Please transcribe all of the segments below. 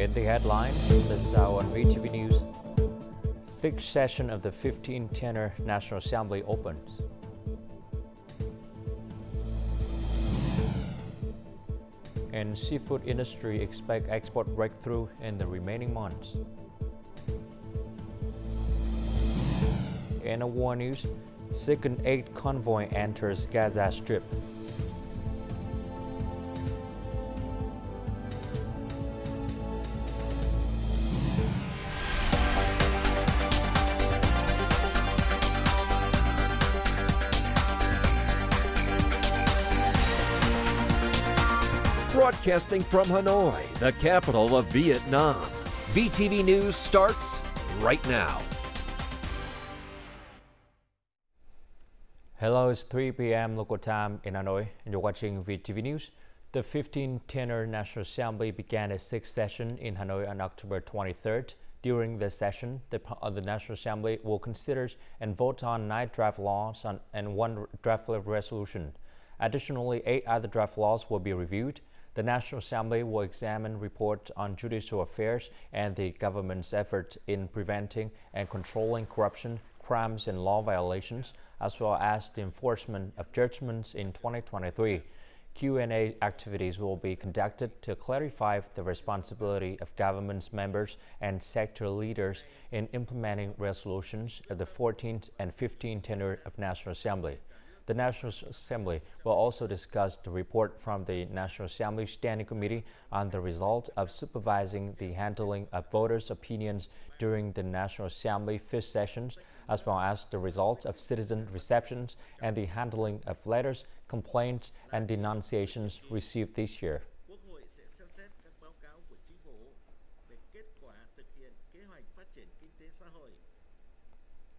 In the headlines, this is now on VTV News. Sixth session of the 15th Tenor National Assembly opens. And seafood industry expect export breakthrough in the remaining months. In a war news, second aid convoy enters Gaza Strip. Broadcasting from Hanoi, the capital of Vietnam. VTV News starts right now. Hello, it's 3 p.m. local time in Hanoi, and you're watching VTV News. The 15th Tenor National Assembly began its sixth session in Hanoi on October 23rd. During this session, the National Assembly will consider and vote on 9 draft laws and 1 draft resolution. Additionally, 8 other draft laws will be reviewed. The National Assembly will examine reports on judicial affairs and the government's efforts in preventing and controlling corruption, crimes and law violations, as well as the enforcement of judgments in 2023. Q&A activities will be conducted to clarify the responsibility of government's members and sector leaders in implementing resolutions of the 14th and 15th Tenor of National Assembly. The National Assembly will also discuss the report from the National Assembly Standing Committee on the result of supervising the handling of voters' opinions during the National Assembly 5th sessions, as well as the results of citizen receptions and the handling of letters, complaints, and denunciations received this year.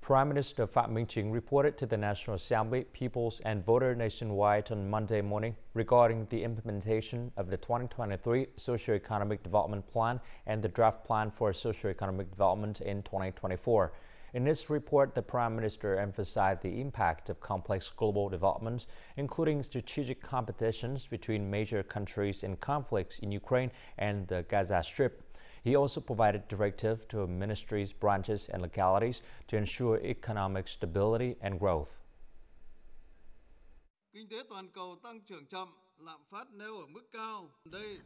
Prime Minister Phie reported to the National Assembly, peoples and voters nationwide on Monday morning regarding the implementation of the 2023 Socio-Economic Development Plan and the draft plan for socio-economic development in 2024. In this report, the Prime Minister emphasized the impact of complex global developments, including strategic competitions between major countries in conflicts in Ukraine and the Gaza Strip. He also provided directives to ministries, branches, and localities to ensure economic stability and growth.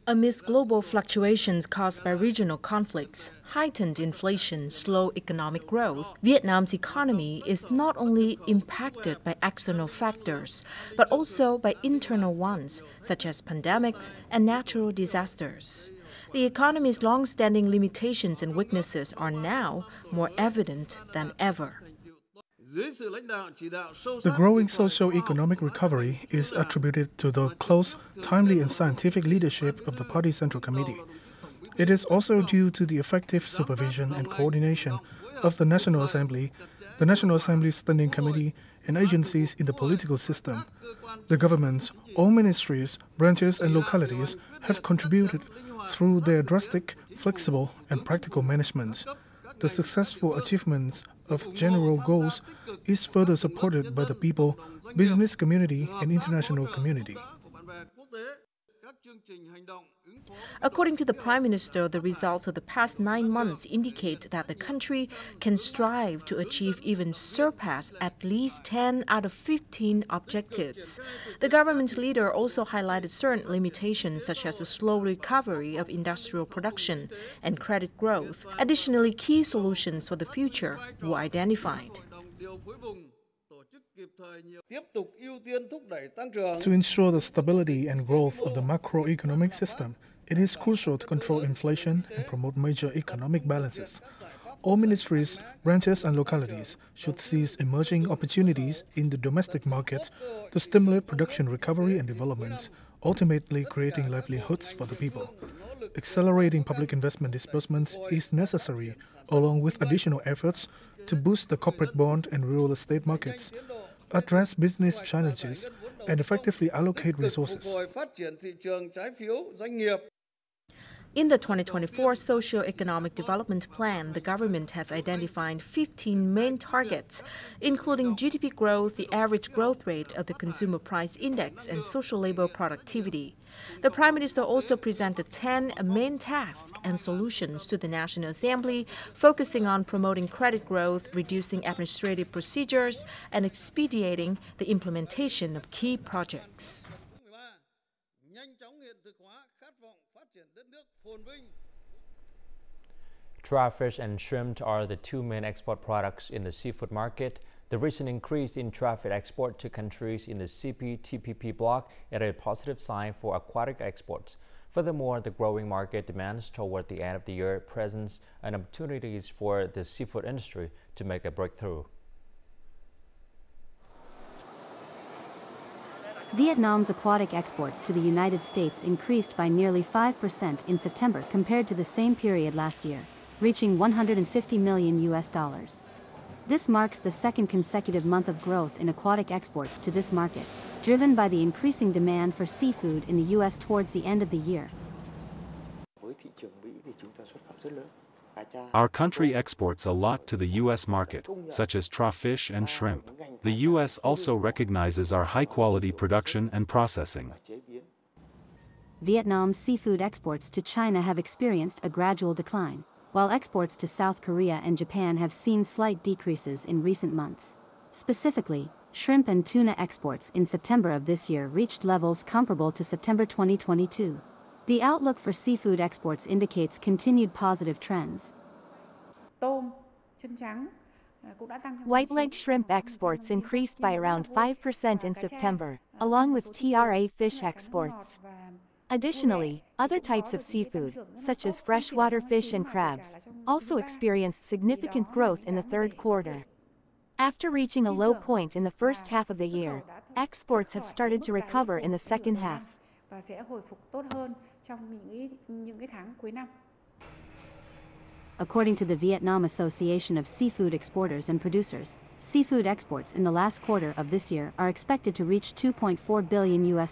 Amidst global fluctuations caused by regional conflicts, heightened inflation, slow economic growth, Vietnam's economy is not only impacted by external factors, but also by internal ones, such as pandemics and natural disasters. The economy's long-standing limitations and weaknesses are now more evident than ever. The growing socio-economic recovery is attributed to the close, timely and scientific leadership of the Party Central Committee. It is also due to the effective supervision and coordination of the National Assembly, the National Assembly's Standing Committee, and agencies in the political system. The governments, all ministries, branches and localities have contributed through their drastic, flexible and practical management. The successful achievements of general goals is further supported by the people, business community and international community. According to the Prime Minister, the results of the past 9 months indicate that the country can strive to achieve even surpass at least 10 out of 15 objectives. The government leader also highlighted certain limitations such as the slow recovery of industrial production and credit growth. Additionally, key solutions for the future were identified. To ensure the stability and growth of the macroeconomic system, it is crucial to control inflation and promote major economic balances. All ministries, branches and localities should seize emerging opportunities in the domestic market to stimulate production recovery and development, ultimately creating livelihoods for the people. Accelerating public investment disbursements is necessary, along with additional efforts to boost the corporate bond and real estate markets, address business challenges, and effectively allocate resources. In the 2024 Socio-Economic Development Plan, the government has identified 15 main targets, including GDP growth, the average growth rate of the Consumer Price Index, and social labor productivity. The Prime Minister also presented 10 main tasks and solutions to the National Assembly, focusing on promoting credit growth, reducing administrative procedures, and expediting the implementation of key projects. Trout fish and shrimp are the two main export products in the seafood market. The recent increase in trout fish export to countries in the CPTPP bloc is a positive sign for aquatic exports. Furthermore, the growing market demands toward the end of the year presents an opportunities for the seafood industry to make a breakthrough. Vietnam's aquatic exports to the United States increased by nearly 5% in September compared to the same period last year, reaching $150 million. This marks the second consecutive month of growth in aquatic exports to this market, driven by the increasing demand for seafood in the U.S. towards the end of the year. Our country exports a lot to the U.S. market, such as trout fish and shrimp. The U.S. also recognizes our high-quality production and processing. Vietnam's seafood exports to China have experienced a gradual decline, while exports to South Korea and Japan have seen slight decreases in recent months. Specifically, shrimp and tuna exports in September of this year reached levels comparable to September 2022. The outlook for seafood exports indicates continued positive trends. White-leg shrimp exports increased by around 5% in September, along with TRA fish exports. Additionally, other types of seafood, such as freshwater fish and crabs, also experienced significant growth in the third quarter. After reaching a low point in the first half of the year, exports have started to recover in the second half. According to the Vietnam Association of Seafood Exporters and Producers, seafood exports in the last quarter of this year are expected to reach $2.4 billion.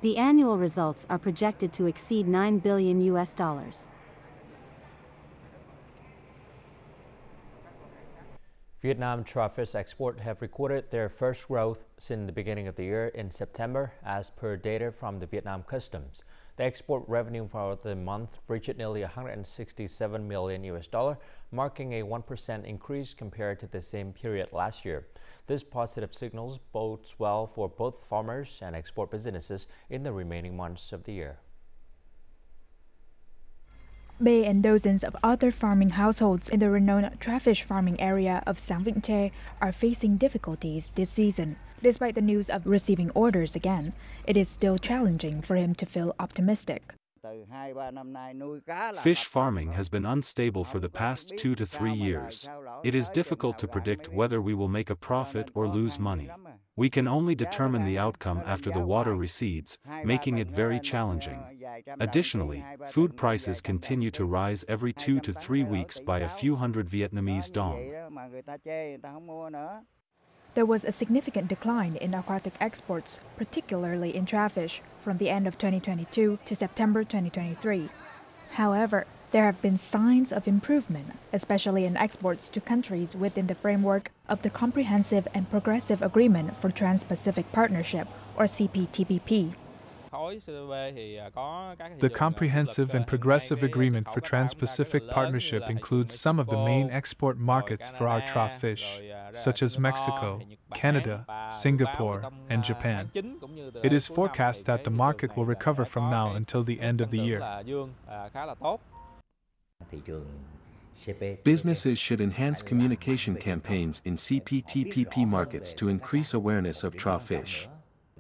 The annual results are projected to exceed $9 billion. Vietnam trout fish exports have recorded their first growth since the beginning of the year in September, as per data from the Vietnam Customs. The export revenue for the month reached nearly $167 million, marking a 1% increase compared to the same period last year. This positive signals bodes well for both farmers and export businesses in the remaining months of the year. Bay and dozens of other farming households in the renowned trout fish farming area of Sang Vĩnh Tre are facing difficulties this season. Despite the news of receiving orders again, it is still challenging for him to feel optimistic. Fish farming has been unstable for the past 2 to 3 years. It is difficult to predict whether we will make a profit or lose money. We can only determine the outcome after the water recedes, making it very challenging. Additionally, food prices continue to rise every 2 to 3 weeks by a few hundred Vietnamese dong. There was a significant decline in aquatic exports, particularly in trout fish, from the end of 2022 to September 2023. However, there have been signs of improvement, especially in exports to countries within the framework of the Comprehensive and Progressive Agreement for Trans-Pacific Partnership, or CPTPP. The Comprehensive and Progressive Agreement for Trans-Pacific Partnership includes some of the main export markets for our trout fish, such as Mexico, Canada, Singapore, and Japan. It is forecast that the market will recover from now until the end of the year. Businesses should enhance communication campaigns in CPTPP markets to increase awareness of trout fish.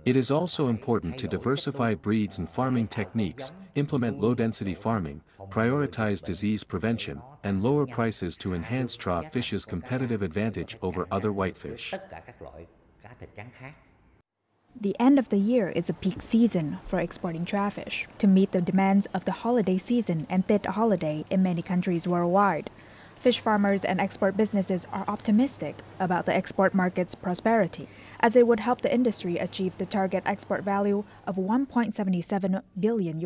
It is also important to diversify breeds and farming techniques, implement low-density farming, prioritize disease prevention, and lower prices to enhance trout fish's competitive advantage over other whitefish. The end of the year is a peak season for exporting trout fish to meet the demands of the holiday season and Tết holiday in many countries worldwide. Fish farmers and export businesses are optimistic about the export market's prosperity, as it would help the industry achieve the target export value of $1.77 billion.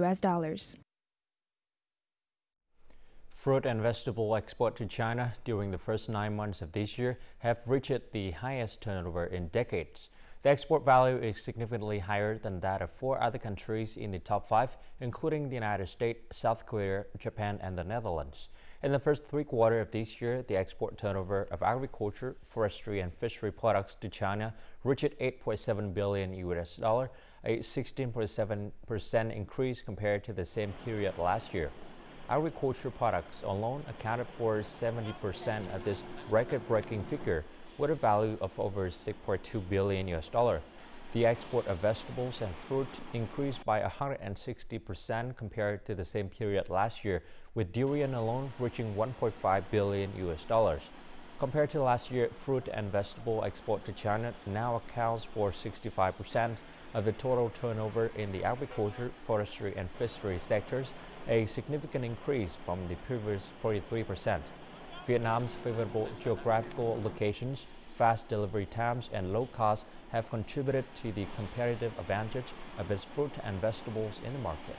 Fruit and vegetable export to China during the first 9 months of this year have reached the highest turnover in decades. The export value is significantly higher than that of 4 other countries in the top 5, including the United States, South Korea, Japan, and the Netherlands. In the first 3 quarters of this year, the export turnover of agriculture, forestry, and fishery products to China reached $8.7 billion, a 16.7% increase compared to the same period last year. Agriculture products alone accounted for 70% of this record-breaking figure, with a value of over $6.2 billion. The export of vegetables and fruit increased by 160% compared to the same period last year, with durian alone reaching $1.5 billion. Compared to last year, fruit and vegetable export to China now accounts for 65% of the total turnover in the agriculture, forestry, and fishery sectors, a significant increase from the previous 43%. Vietnam's favorable geographical locations, fast delivery times, and low costs have contributed to the competitive advantage of its fruit and vegetables in the market.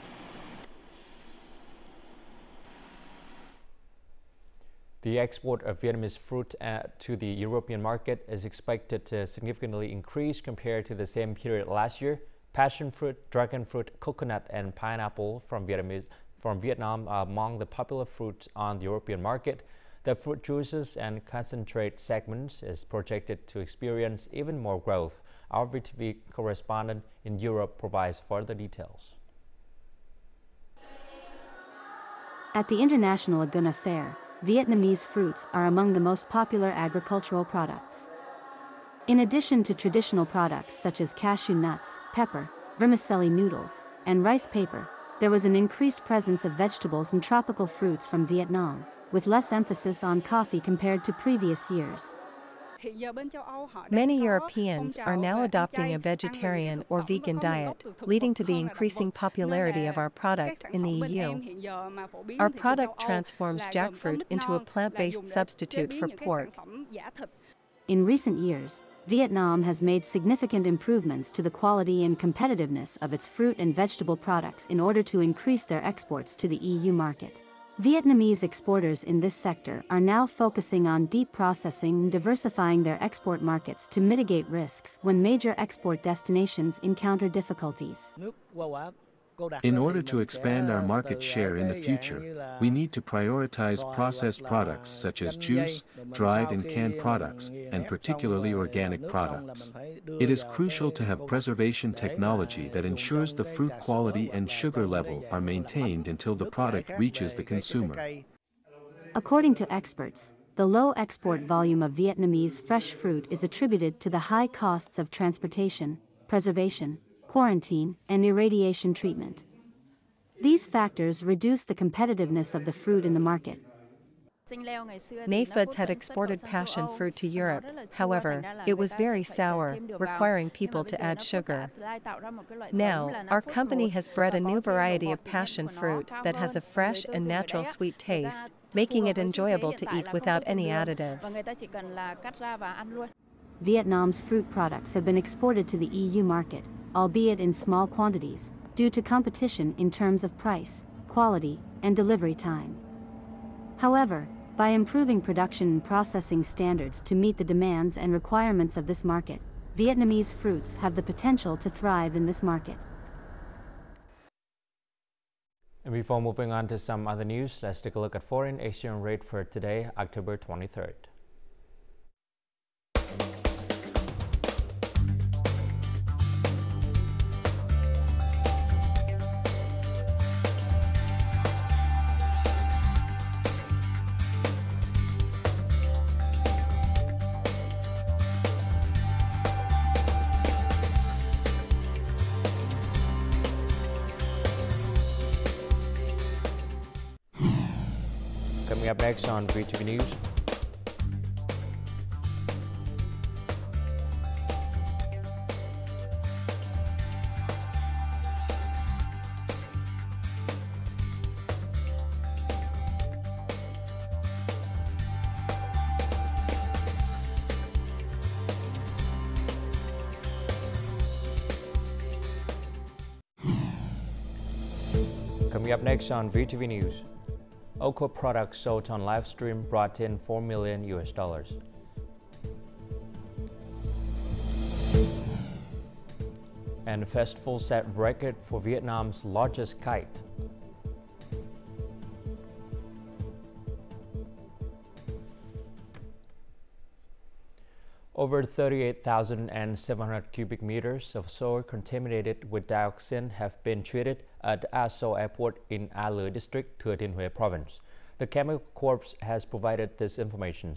The export of Vietnamese fruit to the European market is expected to significantly increase compared to the same period last year. Passion fruit, dragon fruit, coconut, and pineapple from Vietnam are among the popular fruits on the European market. The fruit juices and concentrate segments is projected to experience even more growth. Our VTV correspondent in Europe provides further details. At the International Laguna Fair, Vietnamese fruits are among the most popular agricultural products. In addition to traditional products such as cashew nuts, pepper, vermicelli noodles, and rice paper, there was an increased presence of vegetables and tropical fruits from Vietnam, with less emphasis on coffee compared to previous years. Many Europeans are now adopting a vegetarian or vegan diet, leading to the increasing popularity of our product in the EU. Our product transforms jackfruit into a plant-based substitute for pork. In recent years, Vietnam has made significant improvements to the quality and competitiveness of its fruit and vegetable products in order to increase their exports to the EU market. Vietnamese exporters in this sector are now focusing on deep processing and diversifying their export markets to mitigate risks when major export destinations encounter difficulties. In order to expand our market share in the future, we need to prioritize processed products such as juice, dried and canned products, and particularly organic products. It is crucial to have preservation technology that ensures the fruit quality and sugar level are maintained until the product reaches the consumer. According to experts, the low export volume of Vietnamese fresh fruit is attributed to the high costs of transportation, preservation, quarantine, and irradiation treatment. These factors reduce the competitiveness of the fruit in the market. Naphtha had exported passion fruit to Europe, however, it was very sour, requiring people to add sugar. Now, our company has bred a new variety of passion fruit that has a fresh and natural sweet taste, making it enjoyable to eat without any additives. Vietnam's fruit products have been exported to the EU market, albeit in small quantities, due to competition in terms of price, quality, and delivery time. However, by improving production and processing standards to meet the demands and requirements of this market, Vietnamese fruits have the potential to thrive in this market. And before moving on to some other news, let's take a look at foreign exchange rate for today, October 23rd. Coming up next on VTV News. Coming up next on VTV News. OCOP products sold on live stream brought in $4 million. And the festival set record for Vietnam's largest kite. Over 38,700 cubic meters of soil contaminated with dioxin have been treated at A So Airport in A Lưới District, Thừa Thiên Huế Province. The Chemical Corps has provided this information.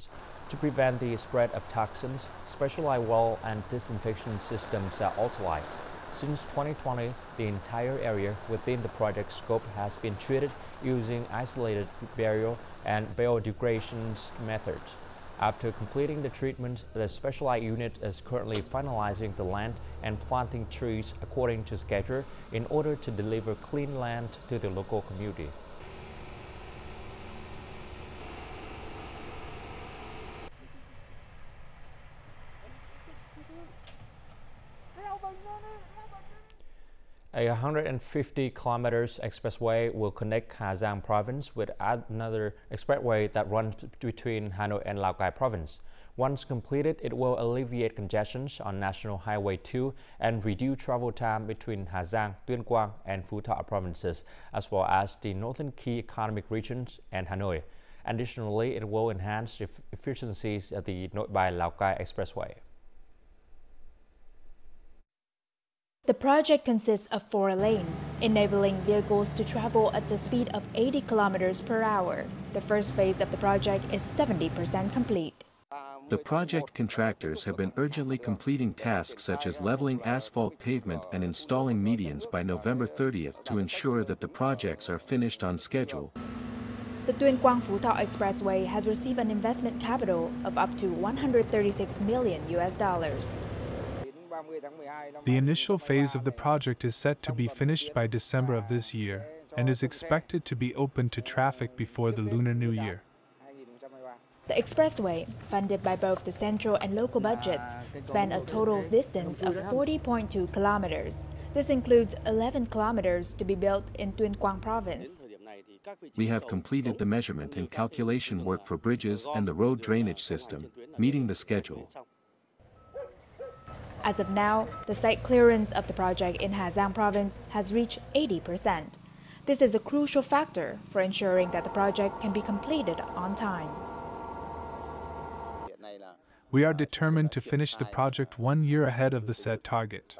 To prevent the spread of toxins, specialized well and disinfection systems are utilized. Since 2020, the entire area within the project scope has been treated using isolated burial and biodegradation methods. After completing the treatment, the specialized unit is currently finalizing the land and planting trees according to schedule in order to deliver clean land to the local community. A 150 kilometers expressway will connect Hà Giang province with another expressway that runs between Hanoi and Lào Cai province. Once completed, it will alleviate congestions on National Highway 2 and reduce travel time between Hà Giang, Tuyên Quang, and Phú Thọ provinces, as well as the northern key economic regions and Hanoi. Additionally, it will enhance the efficiencies of the Nội Bài Lào Cai expressway. The project consists of 4 lanes, enabling vehicles to travel at the speed of 80 kilometers per hour. The first phase of the project is 70% complete. The project contractors have been urgently completing tasks such as leveling asphalt pavement and installing medians by November 30th to ensure that the projects are finished on schedule. The Tuyên Quang Phú Thọ Expressway has received an investment capital of up to $136 million. The initial phase of the project is set to be finished by December of this year and is expected to be open to traffic before the Lunar New Year. The expressway, funded by both the central and local budgets, span a total distance of 40.2 kilometers. This includes 11 kilometers to be built in Tuyên Quang province. We have completed the measurement and calculation work for bridges and the road drainage system, meeting the schedule. As of now, the site clearance of the project in Hà Giang province has reached 80%. This is a crucial factor for ensuring that the project can be completed on time. We are determined to finish the project 1 year ahead of the set target.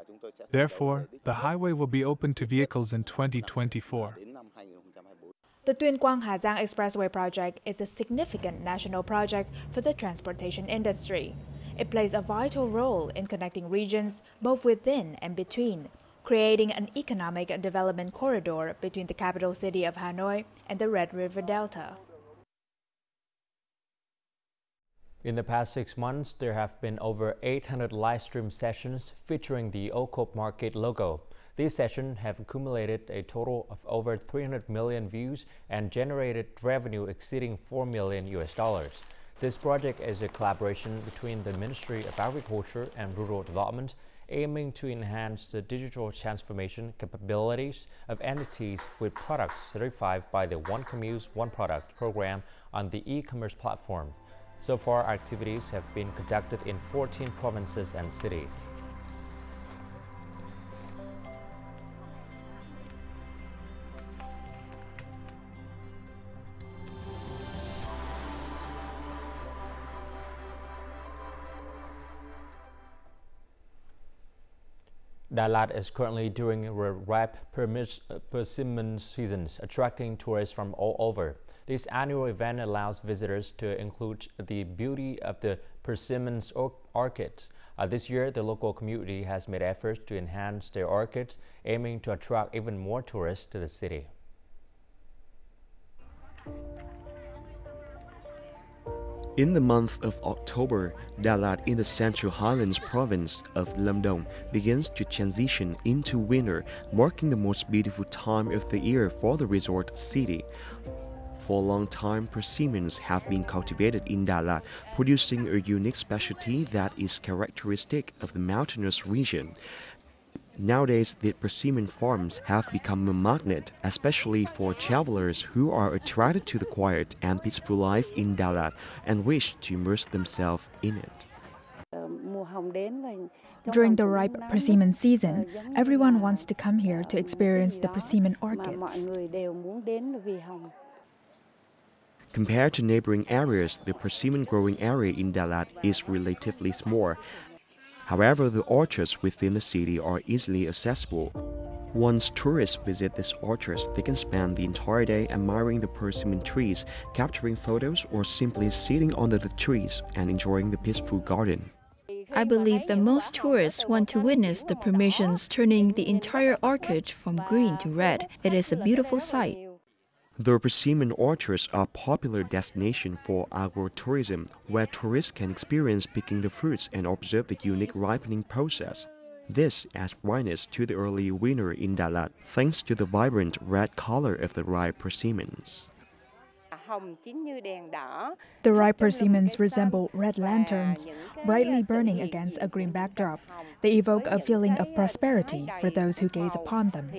Therefore, the highway will be open to vehicles in 2024. The Tuyên Quang Hà Giang Expressway project is a significant national project for the transportation industry. It plays a vital role in connecting regions both within and between, creating an economic development corridor between the capital city of Hanoi and the Red River Delta. In the past 6 months, there have been over 800 live stream sessions featuring the OCOP Market logo. These sessions have accumulated a total of over 300 million views and generated revenue exceeding $4 million. This project is a collaboration between the Ministry of Agriculture and Rural Development, aiming to enhance the digital transformation capabilities of entities with products certified by the One Commute, One Product program on the e-commerce platform. So far, activities have been conducted in 14 provinces and cities. Đà Lạt is currently during a ripe persimmon seasons, attracting tourists from all over. This annual event allows visitors to include the beauty of the persimmon orchids. This year, the local community has made efforts to enhance their orchids, aiming to attract even more tourists to the city. In the month of October, Đà Lạt in the Central Highlands province of Lâm Đồng begins to transition into winter, marking the most beautiful time of the year for the resort city. For a long time, persimmons have been cultivated in Đà Lạt, producing a unique specialty that is characteristic of the mountainous region. Nowadays, the persimmon farms have become a magnet, especially for travelers who are attracted to the quiet and peaceful life in Dalat and wish to immerse themselves in it. During the ripe persimmon season, everyone wants to come here to experience the persimmon orchids. Compared to neighboring areas, the persimmon growing area in Dalat is relatively small. However, the orchards within the city are easily accessible. Once tourists visit these orchards, they can spend the entire day admiring the persimmon trees, capturing photos, or simply sitting under the trees and enjoying the peaceful garden. I believe that most tourists want to witness the persimmons turning the entire orchid from green to red. It is a beautiful sight. The persimmon orchards are a popular destination for agro-tourism, where tourists can experience picking the fruits and observe the unique ripening process. This adds brightness to the early winter in Dalat, thanks to the vibrant red color of the ripe persimmons. The ripe persimmons resemble red lanterns, brightly burning against a green backdrop. They evoke a feeling of prosperity for those who gaze upon them.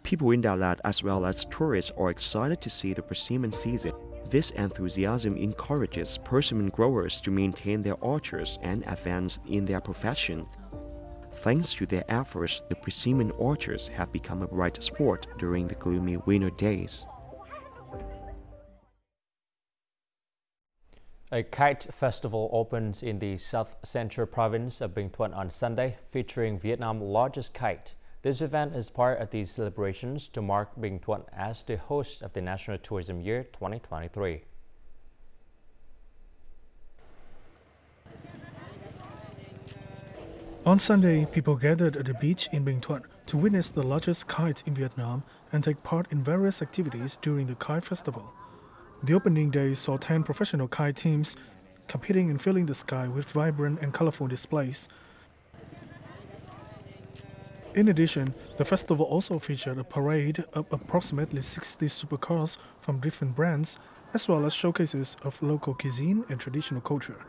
People in Dalat as well as tourists are excited to see the persimmon season. This enthusiasm encourages persimmon growers to maintain their orchards and advance in their profession. Thanks to their efforts, the persimmon orchards have become a bright spot during the gloomy winter days. A kite festival opens in the South Central province of Binh Thuan on Sunday, featuring Vietnam's largest kite. This event is part of the celebrations to mark Binh Thuan as the host of the National Tourism Year 2023. On Sunday, people gathered at the beach in Binh Thuan to witness the largest kite in Vietnam and take part in various activities during the kite festival. The opening day saw 10 professional kite teams competing and filling the sky with vibrant and colorful displays. In addition, the festival also featured a parade of approximately 60 supercars from different brands, as well as showcases of local cuisine and traditional culture.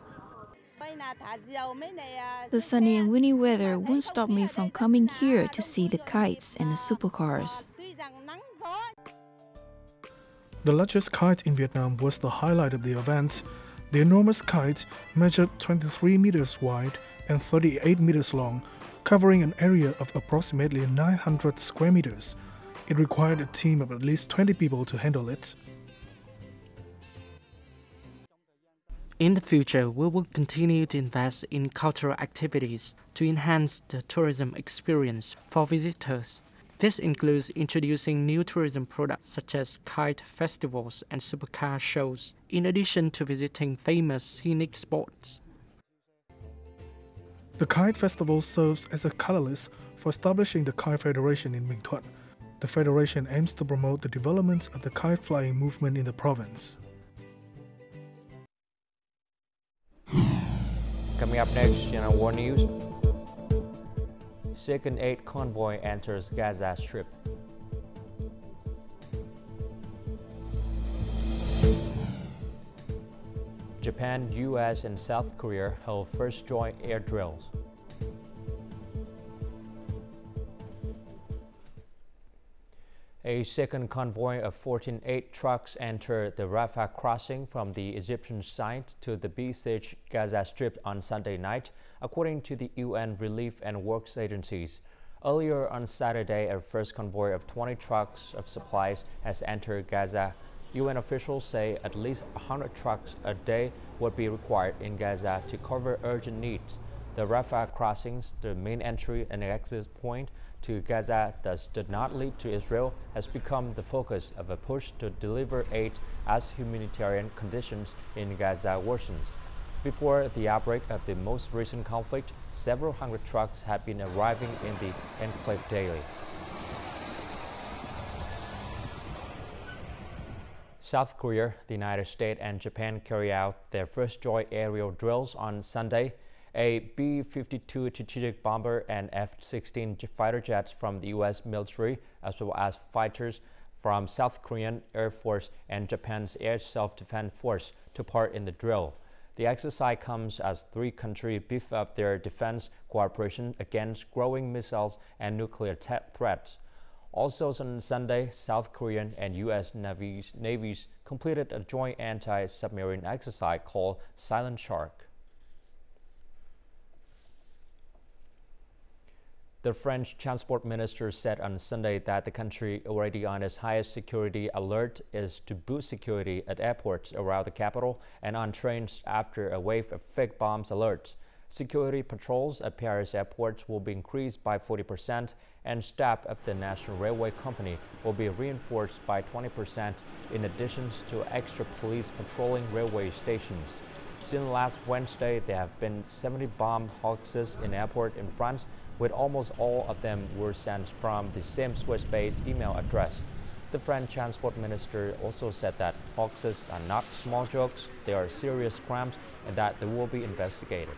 The sunny and windy weather won't stop me from coming here to see the kites and the supercars. The largest kite in Vietnam was the highlight of the event. The enormous kite measured 23 meters wide and 38 meters long, covering an area of approximately 900 square meters. It required a team of at least 20 people to handle it. In the future, we will continue to invest in cultural activities to enhance the tourism experience for visitors. This includes introducing new tourism products such as kite festivals and supercar shows, in addition to visiting famous scenic spots. The Kite Festival serves as a catalyst for establishing the Kite Federation in Binh Thuan. The federation aims to promote the development of the kite flying movement in the province. Coming up next in our World News, second aid convoy enters Gaza Strip. Japan, US, and South Korea held first joint air drills. A second convoy of 14 aid trucks entered the Rafah crossing from the Egyptian side to the besieged Gaza Strip on Sunday night, according to the UN relief and works agencies. Earlier on Saturday, a first convoy of 20 trucks of supplies has entered Gaza. UN officials say at least 100 trucks a day would be required in Gaza to cover urgent needs. The Rafah crossings, the main entry and exit point to Gaza thus did not lead to Israel, has become the focus of a push to deliver aid as humanitarian conditions in Gaza worsens. Before the outbreak of the most recent conflict, several hundred trucks had been arriving in the enclave daily. South Korea, the United States, and Japan carry out their first joint aerial drills on Sunday. A B-52 strategic bomber and F-16 fighter jets from the U.S. military, as well as fighters from South Korean Air Force and Japan's Air Self-Defense Force, took part in the drill. The exercise comes as three countries beef up their defense cooperation against growing missiles and nuclear threats. Also on Sunday, South Korean and U.S. navies completed a joint anti-submarine exercise called Silent Shark. The French transport minister said on Sunday that the country, already on its highest security alert, is to boost security at airports around the capital and on trains after a wave of fake bombs alerts. Security patrols at Paris airports will be increased by 40%, and staff of the National Railway Company will be reinforced by 20%, in addition to extra police patrolling railway stations. Since last Wednesday, there have been 70 bomb hoaxes in airports in France, with almost all of them were sent from the same Swiss-based email address. The French transport minister also said that hoaxes are not small jokes, they are serious crimes, and that they will be investigated.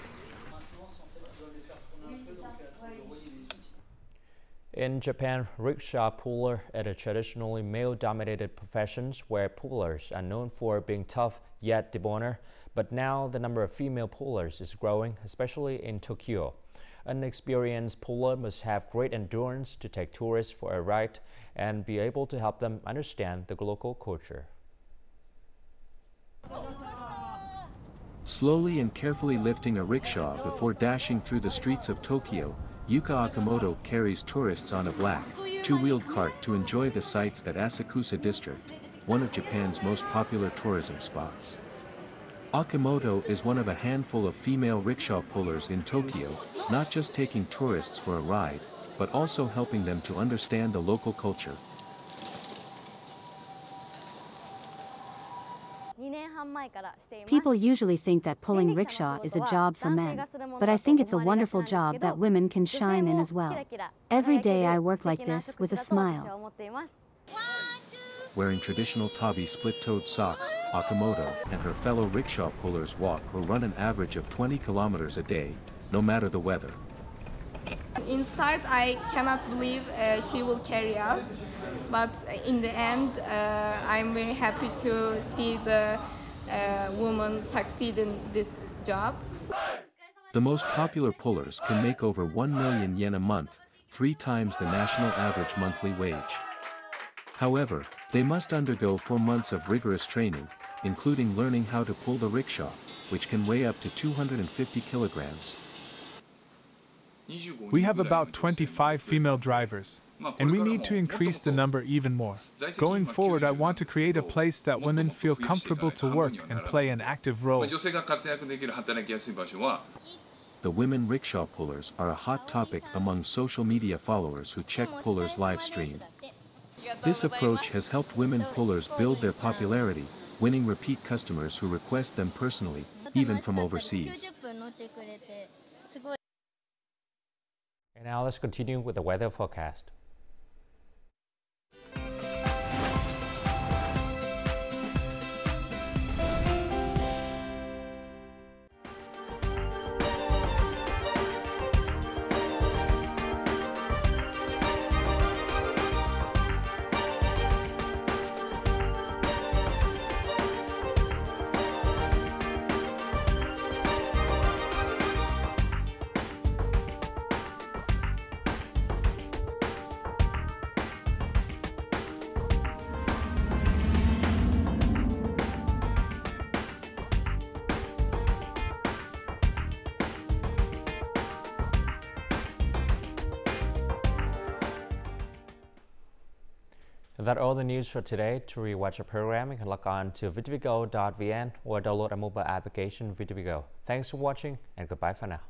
In Japan, rickshaw puller is a traditionally male-dominated profession where pullers are known for being tough yet debonair. But now the number of female pullers is growing, especially in Tokyo. An experienced puller must have great endurance to take tourists for a ride and be able to help them understand the local culture. Slowly and carefully lifting a rickshaw before dashing through the streets of Tokyo, Yuka Akamoto carries tourists on a black, two-wheeled cart to enjoy the sights at Asakusa District, one of Japan's most popular tourism spots. Akamoto is one of a handful of female rickshaw pullers in Tokyo, not just taking tourists for a ride, but also helping them to understand the local culture. People usually think that pulling rickshaw is a job for men, but I think it's a wonderful job that women can shine in as well. Every day I work like this with a smile. Wearing traditional tabi split-toed socks, Akamoto and her fellow rickshaw pullers walk or run an average of 20 kilometers a day, no matter the weather. Inside, I cannot believe she will carry us, but in the end, I'm very happy to see the woman succeed in this job. The most popular pullers can make over 1 million yen a month, 3 times the national average monthly wage. However, they must undergo 4 months of rigorous training, including learning how to pull the rickshaw, which can weigh up to 250 kilograms. We have about 25 female drivers, and we need to increase the number even more. Going forward, I want to create a place that women feel comfortable to work and play an active role. The women rickshaw pullers are a hot topic among social media followers who check pullers' live stream. This approach has helped women pullers build their popularity, winning repeat customers who request them personally, even from overseas. And now let's continue with the weather forecast. That's all the news for today. To rewatch our program, you can log on to VTVgo.vn or download our mobile application VTVgo. Thanks for watching and goodbye for now.